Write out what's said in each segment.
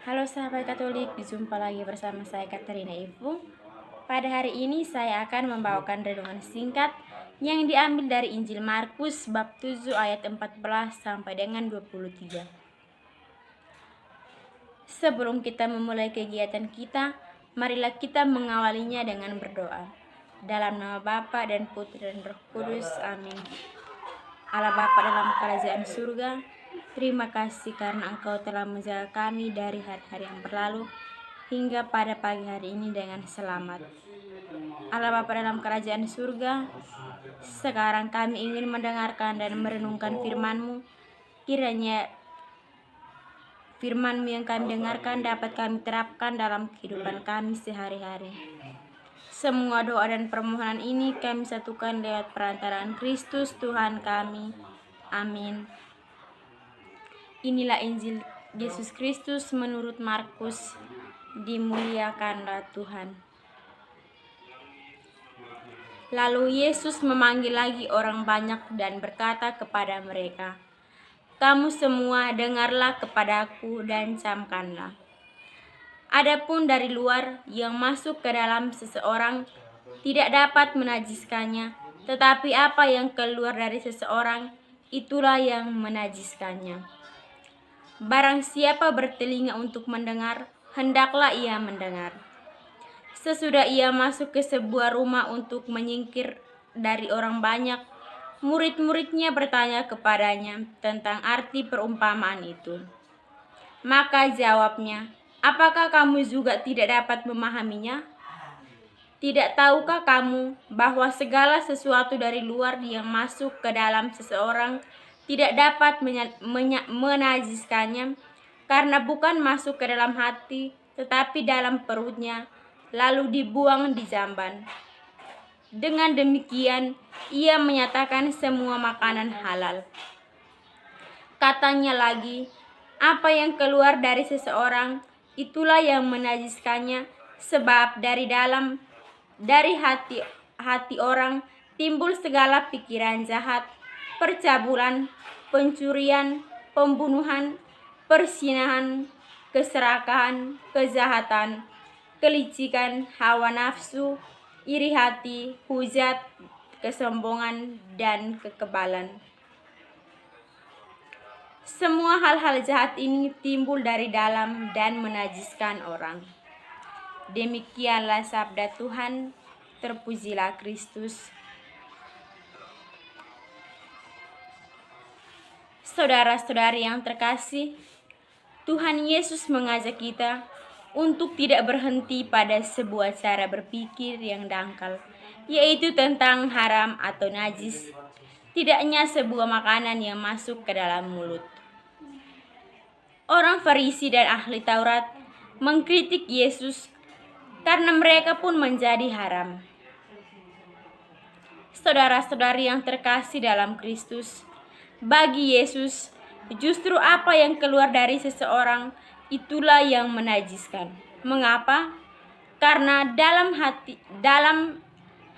Halo sahabat Katolik, jumpa lagi bersama saya Katarina Ivu. Pada hari ini saya akan membawakan renungan singkat yang diambil dari Injil Markus bab 7 ayat 14 sampai dengan 23. Sebelum kita memulai kegiatan kita, marilah kita mengawalinya dengan berdoa. Dalam nama Bapa dan Putra dan Roh Kudus, amin. Allah Bapa dalam kerajaan surga, terima kasih karena Engkau telah menjaga kami dari hari-hari yang berlalu hingga pada pagi hari ini dengan selamat. Allah Bapa dalam kerajaan surga, sekarang kami ingin mendengarkan dan merenungkan firman-Mu. Kiranya firman-Mu yang kami dengarkan dapat kami terapkan dalam kehidupan kami sehari-hari. Semua doa dan permohonan ini kami satukan lewat perantaraan Kristus Tuhan kami. Amin. Inilah Injil Yesus Kristus menurut Markus. Dimuliakanlah Tuhan. Lalu Yesus memanggil lagi orang banyak dan berkata kepada mereka, "Kamu semua dengarlah kepadaku dan camkanlah. Adapun dari luar yang masuk ke dalam seseorang tidak dapat menajiskannya, tetapi apa yang keluar dari seseorang, itulah yang menajiskannya. Barang siapa bertelinga untuk mendengar, hendaklah ia mendengar." Sesudah ia masuk ke sebuah rumah untuk menyingkir dari orang banyak, murid-muridnya bertanya kepadanya tentang arti perumpamaan itu. Maka jawabnya, "Apakah kamu juga tidak dapat memahaminya? Tidak tahukah kamu bahwa segala sesuatu dari luar yang masuk ke dalam seseorang tidak dapat menajiskannya, karena bukan masuk ke dalam hati, tetapi dalam perutnya, lalu dibuang di jamban. Dengan demikian, ia menyatakan semua makanan halal." Katanya lagi, "Apa yang keluar dari seseorang, itulah yang menajiskannya, sebab dari hati orang timbul segala pikiran jahat, percabulan, pencurian, pembunuhan, perzinahan, keserakahan, kejahatan, kelicikan, hawa nafsu, iri hati, hujat, kesombongan, dan kekebalan. Semua hal-hal jahat ini timbul dari dalam dan menajiskan orang." Demikianlah sabda Tuhan, terpujilah Kristus. Saudara-saudari yang terkasih, Tuhan Yesus mengajak kita untuk tidak berhenti pada sebuah cara berpikir yang dangkal, yaitu tentang haram atau najis, tidaknya sebuah makanan yang masuk ke dalam mulut. Orang Farisi dan ahli Taurat mengkritik Yesus karena mereka pun menjadi haram. Saudara-saudari yang terkasih dalam Kristus, bagi Yesus, justru apa yang keluar dari seseorang itulah yang menajiskan. Mengapa? Karena dalam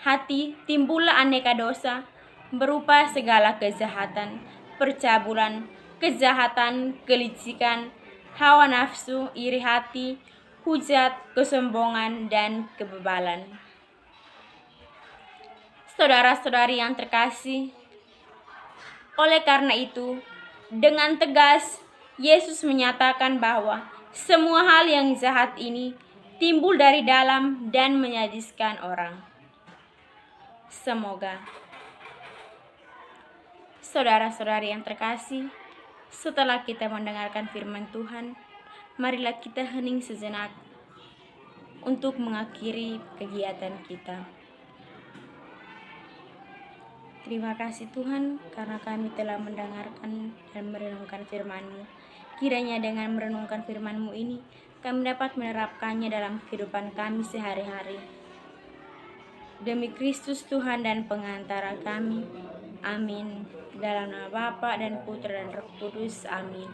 hati timbullah aneka dosa berupa segala kejahatan, percabulan, kejahatan, kelicikan, hawa nafsu, iri hati, hujat, kesombongan, dan kebebalan. Saudara-saudari yang terkasih, oleh karena itu, dengan tegas Yesus menyatakan bahwa semua hal yang jahat ini timbul dari dalam dan menajiskan orang. Semoga saudara-saudari yang terkasih, setelah kita mendengarkan firman Tuhan, marilah kita hening sejenak untuk mengakhiri kegiatan kita. Terima kasih Tuhan, karena kami telah mendengarkan dan merenungkan firman-Mu. Kiranya dengan merenungkan firman-Mu ini, kami dapat menerapkannya dalam kehidupan kami sehari-hari. Demi Kristus Tuhan dan pengantara kami. Amin. Dalam nama Bapa dan Putra dan Roh Kudus. Amin.